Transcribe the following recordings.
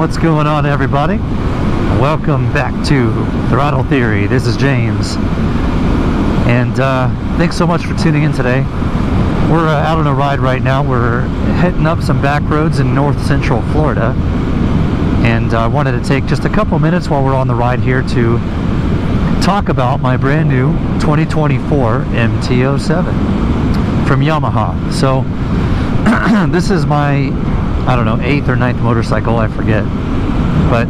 What's going on, everybody? Welcome back to Throttle Theory. This is James, and thanks so much for tuning in today. We're out on a ride right now. We're heading up some back roads in north central Florida, and I wanted to take just a couple minutes while we're on the ride here to talk about my brand new 2024 MT-07 from Yamaha. So this is my, I don't know, 8th or 9th motorcycle, I forget, but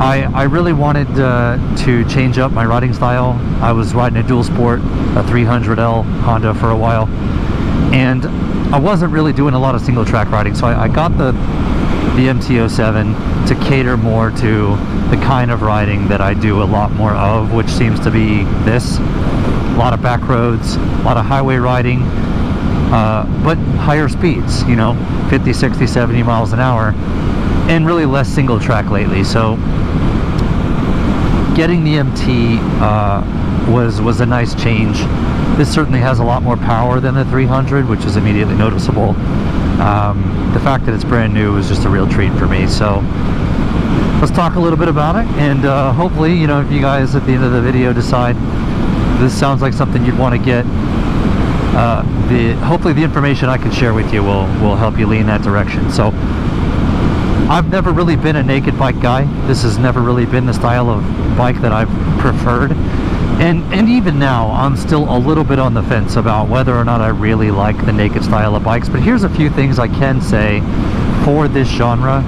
I really wanted to change up my riding style. I was riding a dual sport, a 300L Honda for a while, and I wasn't really doing a lot of single track riding, so I got the MT-07 to cater more to the kind of riding that I do a lot more of, which seems to be this. A lot of back roads, a lot of highway riding, but higher speeds, you know, 50, 60, 70 miles an hour, and really less single track lately. So getting the MT was a nice change. This certainly has a lot more power than the 300, which is immediately noticeable. The fact that it's brand new is just a real treat for me. So let's talk a little bit about it, and hopefully, you know, if you guys at the end of the video decide this sounds like something you'd want to get, hopefully the information I can share with you will help you lean that direction. So I've never really been a naked bike guy. This has never really been the style of bike that I've preferred, and even now I'm still a little bit on the fence about whether or not I really like the naked style of bikes. But here's a few things I can say for this genre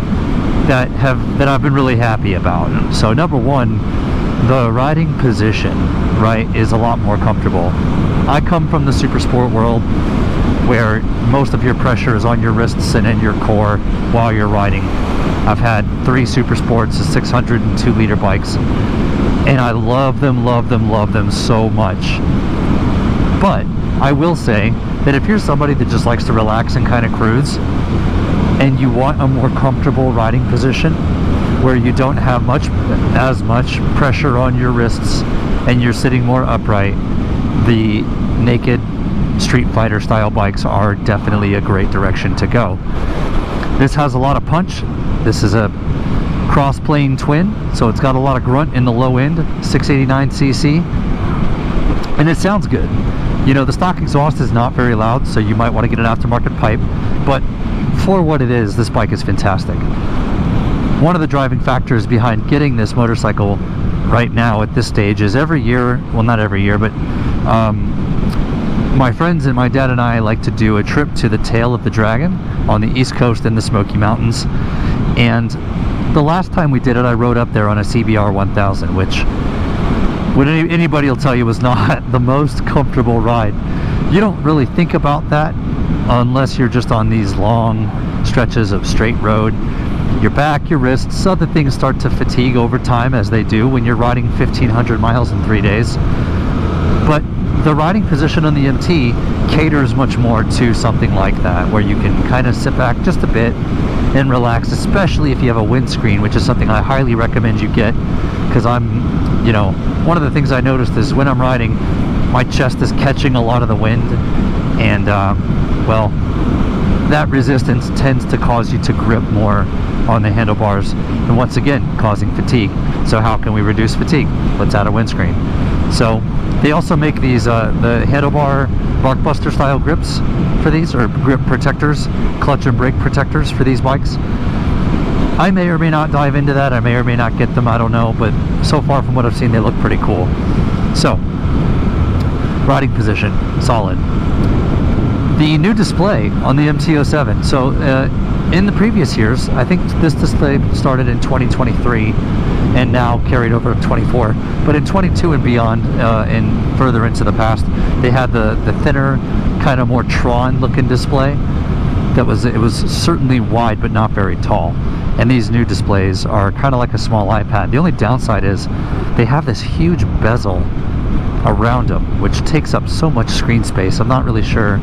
that I've been really happy about. So number one, the riding position, right, is a lot more comfortable. I come from the super sport world where most of your pressure is on your wrists and in your core while you're riding. I've had 3 super sports, 602 liter bikes, and I love them so much. But I will say that if you're somebody that just likes to relax and kind of cruise, and you want a more comfortable riding position where you don't have as much pressure on your wrists and you're sitting more upright, the naked Street Fighter style bikes are definitely a great direction to go. This has a lot of punch. This is a cross-plane twin, so it's got a lot of grunt in the low end, 689cc, and it sounds good. You know, the stock exhaust is not very loud, so you might want to get an aftermarket pipe, but for what it is, this bike is fantastic. One of the driving factors behind getting this motorcycle right now at this stage is every year, well, not every year, but my friends and my dad and I like to do a trip to the Tail of the Dragon on the East Coast in the Smoky Mountains, and the last time we did it, I rode up there on a CBR 1000, which anybody will tell you was not the most comfortable ride. You don't really think about that unless you're just on these long stretches of straight road. Your back, your wrists, other things start to fatigue over time, as they do when you're riding 1,500 miles in 3 days. But the riding position on the MT caters much more to something like that, where you can kind of sit back just a bit and relax, especially if you have a windscreen, which is something I highly recommend you get, because you know, one of the things I noticed is when I'm riding, my chest is catching a lot of the wind, and well, that resistance tends to cause you to grip more on the handlebars, and once again causing fatigue. So how can we reduce fatigue? Let's add a windscreen. So they also make these the handlebar Barkbuster style grips for these, or grip protectors, clutch and brake protectors for these bikes. I may or may not dive into that, I may or may not get them, I don't know, but so far from what I've seen, they look pretty cool. So riding position, solid. The new display on the MT-07, so in the previous years, I think this display started in 2023 and now carried over to 24, but in 22 and beyond, and further into the past, they had the thinner, kind of more Tron looking display. It was certainly wide but not very tall, and these new displays are kind of like a small iPad. The only downside is they have this huge bezel around them, which takes up so much screen space. I'm not really sure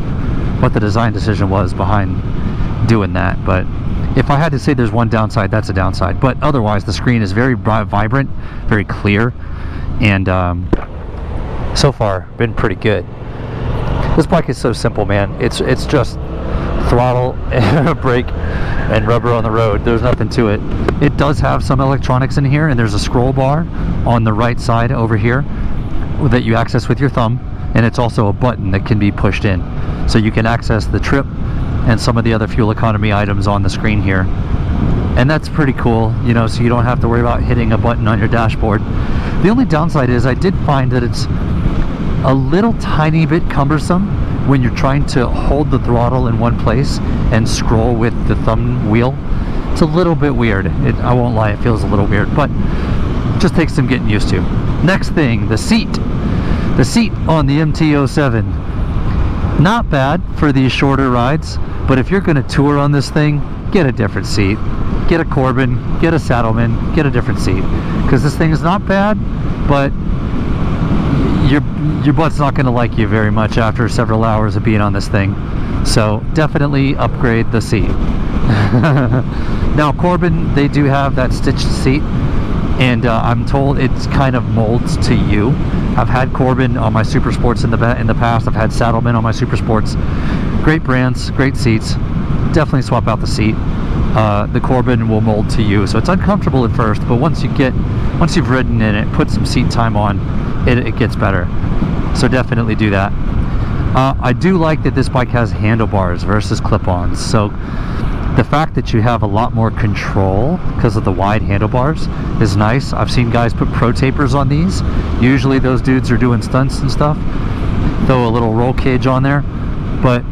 what the design decision was behind doing that, but if I had to say there's one downside, that's a downside. But otherwise, the screen is very vibrant, very clear, and so far been pretty good. This bike is so simple, man. It's just throttle and a brake and rubber on the road. There's nothing to it. It does have some electronics in here, and there's a scroll bar on the right side over here that you access with your thumb, and it's also a button that can be pushed in. So you can access the trip and some of the other fuel economy items on the screen here. And that's pretty cool, you know, so you don't have to worry about hitting a button on your dashboard. The only downside is I did find that it's a little tiny bit cumbersome when you're trying to hold the throttle in one place and scroll with the thumb wheel. It's a little bit weird. I won't lie, it feels a little weird, but it just takes some getting used to. Next thing, the seat. The seat on the MT-07. Not bad for these shorter rides, but if you're going to tour on this thing, get a different seat. Get a Corbin, get a Saddleman, get a different seat. Because this thing is not bad, but your butt's not going to like you very much after several hours of being on this thing. So definitely upgrade the seat. Now Corbin, they do have that stitched seat, and I'm told it's kind of molds to you. I've had Corbin on my Super Sports in the past. I've had Saddleman on my Super Sports. Great brands, great seats. Definitely swap out the seat. The Corbin will mold to you, so it's uncomfortable at first, but once you've ridden in it, put some seat time on, it gets better. So definitely do that. I do like that this bike has handlebars versus clip-ons, so the fact that you have a lot more control because of the wide handlebars is nice. I've seen guys put pro tapers on these. Usually those dudes are doing stunts and stuff, throw a little roll cage on there, but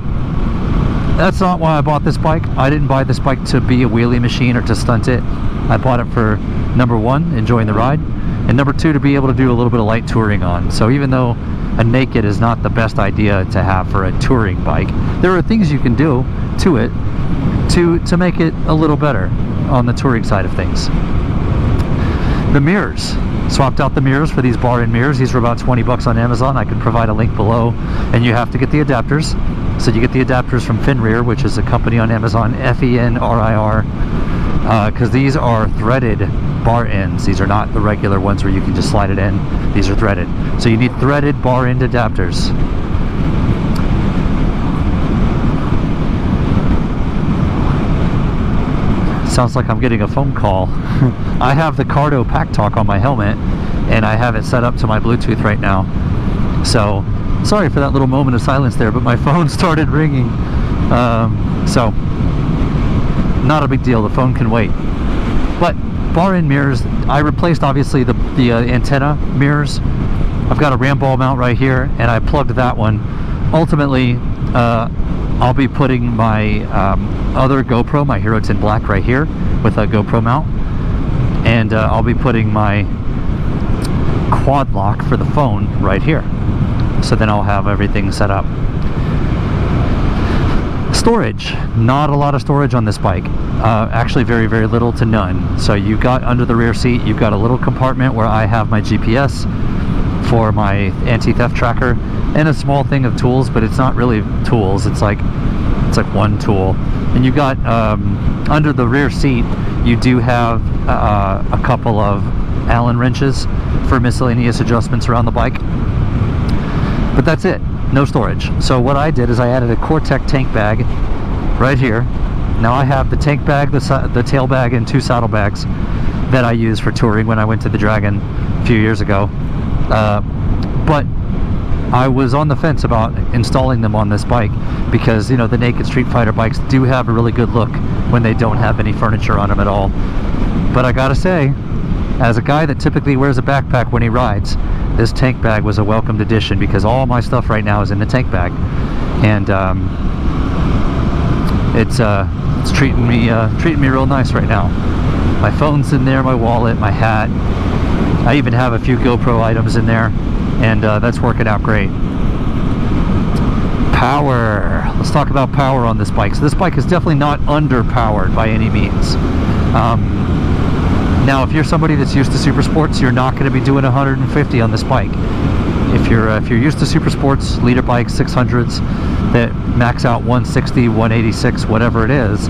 that's not why I bought this bike. I didn't buy this bike to be a wheelie machine or to stunt it. I bought it for, number one, enjoying the ride, and number two, to be able to do a little bit of light touring on. So even though a naked is not the best idea to have for a touring bike, there are things you can do to it to make it a little better on the touring side of things. The mirrors. Swapped out the mirrors for these bar-in mirrors. These were about 20 bucks on Amazon. I can provide a link below, and you have to get the adapters. So you get the adapters from Finrir, which is a company on Amazon, F-E-N-R-I-R, because these are threaded bar-ins. These are not the regular ones where you can just slide it in. These are threaded. So you need threaded bar-in adapters. Sounds like I'm getting a phone call. I have the Cardo Pack Talk on my helmet, and I have it set up to my Bluetooth right now. So, sorry for that little moment of silence there, but my phone started ringing. So, not a big deal. The phone can wait. But bar-in mirrors, I replaced obviously the antenna mirrors. I've got a ram ball mount right here, and I plugged that one. Ultimately, I'll be putting my other GoPro, my Hero 10 Black, right here with a GoPro mount, and I'll be putting my quad lock for the phone right here. So then I'll have everything set up. Storage. Not a lot of storage on this bike. Actually very, very little to none. So you've got under the rear seat, you've got a little compartment where I have my GPS for my anti-theft tracker, and a small thing of tools, but it's not really tools. It's like one tool. And you got under the rear seat, you do have a couple of Allen wrenches for miscellaneous adjustments around the bike. But that's it. No storage. So what I did is I added a Cortec tank bag right here. Now I have the tank bag, the tail bag, and 2 saddle bags that I used for touring when I went to the Dragon a few years ago. But I was on the fence about installing them on this bike because, you know, the naked Street Fighter bikes do have a really good look when they don't have any furniture on them at all. But I gotta say, as a guy that typically wears a backpack when he rides, this tank bag was a welcomed addition because all my stuff right now is in the tank bag, and it's treating me real nice right now. My phone's in there, my wallet, my hat. I even have a few GoPro items in there, and that's working out great. Power. Let's talk about power on this bike. So this bike is definitely not underpowered by any means. Now, if you're somebody that's used to super sports, you're not going to be doing 150 on this bike. If you're used to super sports, leader bikes, 600s that max out 160, 186, whatever it is,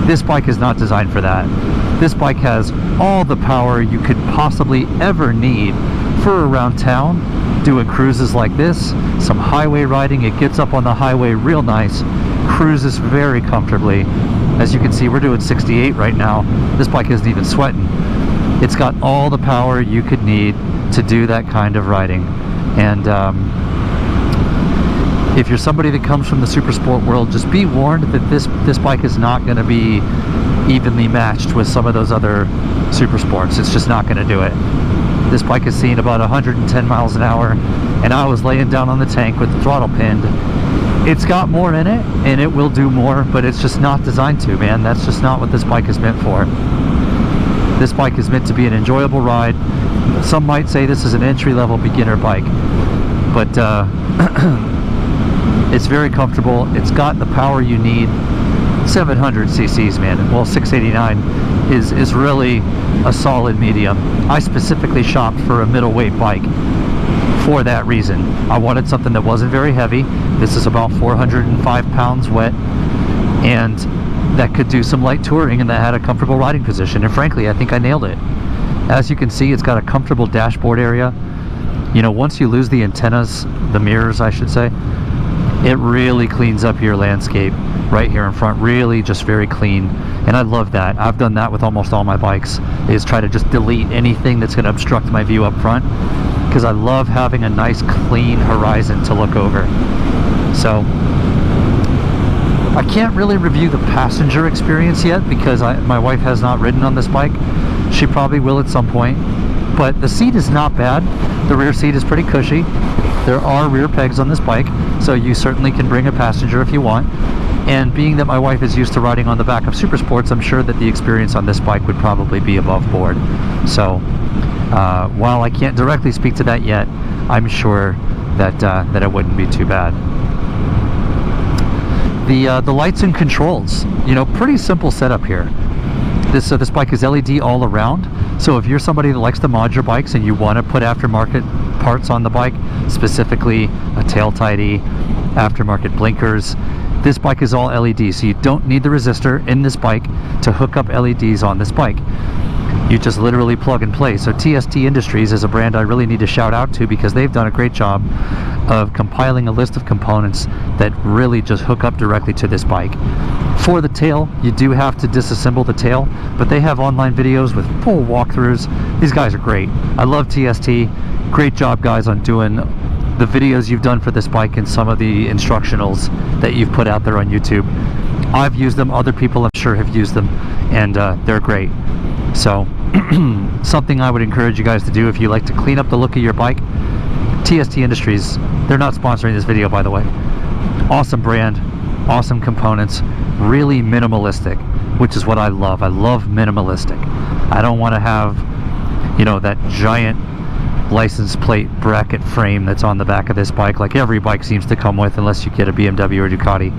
this bike is not designed for that. This bike has all the power you could possibly ever need for around town, doing cruises like this, some highway riding. It gets up on the highway real nice, cruises very comfortably, As you can see, we're doing 68 right now. This bike isn't even sweating. It's got all the power you could need to do that kind of riding. And if you're somebody that comes from the super sport world, just be warned that this bike is not going to be evenly matched with some of those other super sports. It's just not going to do it. This bike is seeing about 110 miles an hour, and I was laying down on the tank with the throttle pinned. It's got more in it, and it will do more, but it's just not designed to, man. That's just not what this bike is meant for. This bike is meant to be an enjoyable ride. Some might say this is an entry-level beginner bike, but it's very comfortable. It's got the power you need. 700 cc's, man. Well, 689 is really a solid medium. I specifically shopped for a middleweight bike for that reason. I wanted something that wasn't very heavy. This is about 405 pounds wet, and that could do some light touring and that had a comfortable riding position. And frankly, I think I nailed it. As you can see, it's got a comfortable dashboard area. You know, once you lose the antennas, the mirrors I should say, it really cleans up your landscape right here in front. Really just very clean, and I love that. I've done that with almost all my bikes, is try to just delete anything that's going to obstruct my view up front, because I love having a nice clean horizon to look over. So I can't really review the passenger experience yet because my wife has not ridden on this bike. She probably will at some point, but the seat is not bad. The rear seat is pretty cushy. There are rear pegs on this bike, so you certainly can bring a passenger if you want. And being that my wife is used to riding on the back of super sports, I'm sure that the experience on this bike would probably be above board. So while I can't directly speak to that yet, I'm sure that it wouldn't be too bad. The lights and controls, you know, pretty simple setup here. This bike is LED all around, so if you're somebody that likes to mod your bikes and you want to put aftermarket parts on the bike, specifically a tail tidy, aftermarket blinkers, this bike is all LED, so you don't need the resistor in this bike to hook up LEDs on this bike. You just literally plug and play. So TST Industries is a brand I really need to shout out to, because they've done a great job of compiling a list of components that really just hook up directly to this bike. For the tail, you do have to disassemble the tail, but they have online videos with full walkthroughs. These guys are great. I love TST. Great job, guys, on doing the videos you've done for this bike and some of the instructionals that you've put out there on YouTube. I've used them, other people I'm sure have used them, and they're great. So something I would encourage you guys to do if you like to clean up the look of your bike. TST Industries, they're not sponsoring this video, by the way. Awesome brand, awesome components, really minimalistic, which is what I love. I love minimalistic. I don't want to have, you know, that giant license plate bracket frame that's on the back of this bike, like every bike seems to come with, unless you get a BMW or Ducati.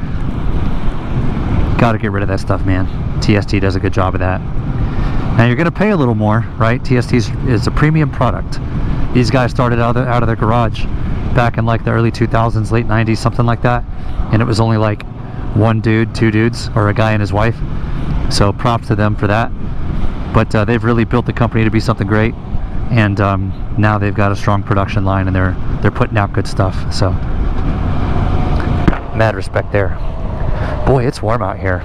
Got to get rid of that stuff, man. TST does a good job of that. Now you're going to pay a little more, right? TST is a premium product. These guys started out of their garage back in like the early 2000s, late 90s, something like that, and it was only like one dude, two dudes, or a guy and his wife. So props to them for that. But they've really built the company to be something great, and now they've got a strong production line, and they're putting out good stuff. So mad respect there. Boy, it's warm out here.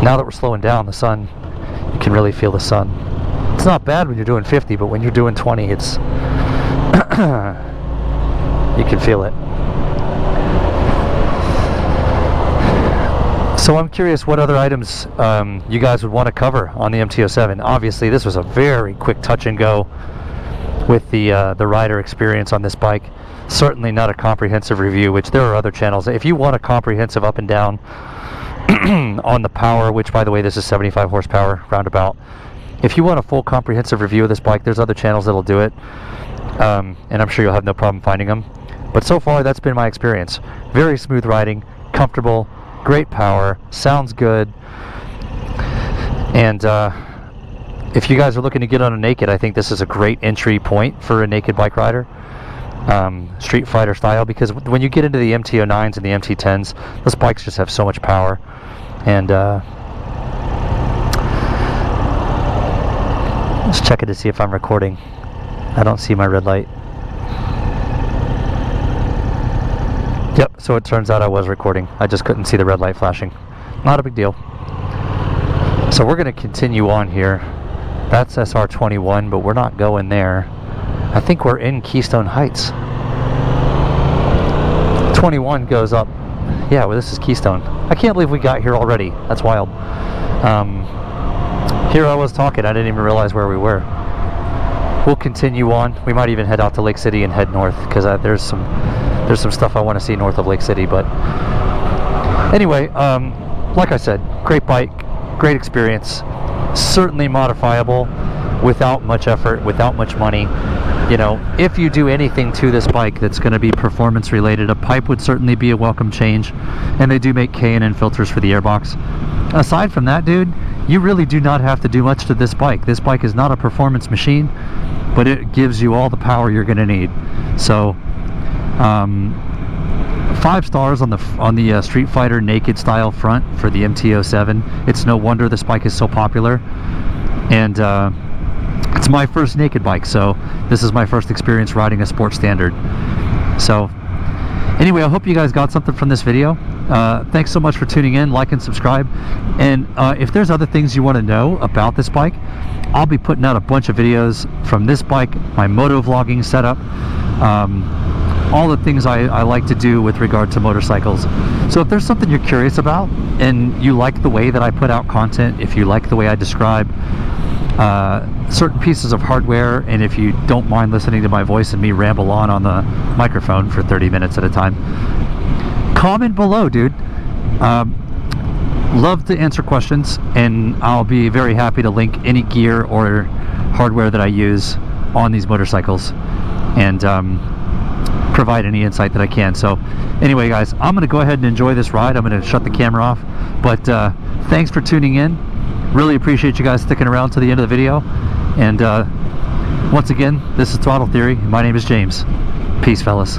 Now that we're slowing down, the sun, you can really feel the sun. It's not bad when you're doing 50, but when you're doing 20, it's you can feel it. So I'm curious what other items you guys would want to cover on the MT-07. Obviously, this was a very quick touch and go with the rider experience on this bike. Certainly not a comprehensive review, which there are other channels. If you want a comprehensive up and down on the power, which by the way, this is 75 horsepower roundabout. If you want a full comprehensive review of this bike, there's other channels that'll do it, and I'm sure you'll have no problem finding them. But so far, that's been my experience. Very smooth riding, comfortable, great power, sounds good, and if you guys are looking to get on a naked, I think this is a great entry point for a naked bike rider, street fighter style, because when you get into the MT-09s and the MT-10s, those bikes just have so much power. And just checking to see if I'm recording. I don't see my red light. Yep, so it turns out I was recording. I just couldn't see the red light flashing. not a big deal. So we're going to continue on here. That's SR21, but we're not going there. I think we're in Keystone Heights. 21 goes up. Yeah, well, this is Keystone. I can't believe we got here already. That's wild. Here I was talking, I didn't even realize where we were. We'll continue on. We might even head out to Lake City and head north, because there's some stuff I want to see north of Lake City. But anyway, like I said, great bike, great experience. Certainly modifiable without much effort, without much money. You know, if you do anything to this bike that's going to be performance related, a pipe would certainly be a welcome change, and they do make K&N filters for the airbox. Aside from that, dude, you really do not have to do much to this bike. This bike is not a performance machine, but it gives you all the power you're going to need. So 5 stars on the Street Fighter naked style front for the MT-07. It's no wonder this bike is so popular. And it's my first naked bike, so this is my first experience riding a sports standard. So anyway, I hope you guys got something from this video. Thanks so much for tuning in. Like and subscribe. And if there's other things you want to know about this bike, I'll be putting out a bunch of videos from this bike, my motovlogging setup, all the things I like to do with regard to motorcycles. So if there's something you're curious about and you like the way that I put out content, if you like the way I describe certain pieces of hardware, and if you don't mind listening to my voice and me ramble on the microphone for 30 minutes at a time, comment below, dude. Love to answer questions, and I'll be very happy to link any gear or hardware that I use on these motorcycles, and provide any insight that I can. So anyway, guys, I'm going to go ahead and enjoy this ride. I'm going to shut the camera off, but thanks for tuning in. Really appreciate you guys sticking around to the end of the video. And once again, this is Throttle Theory. My name is James. Peace, fellas.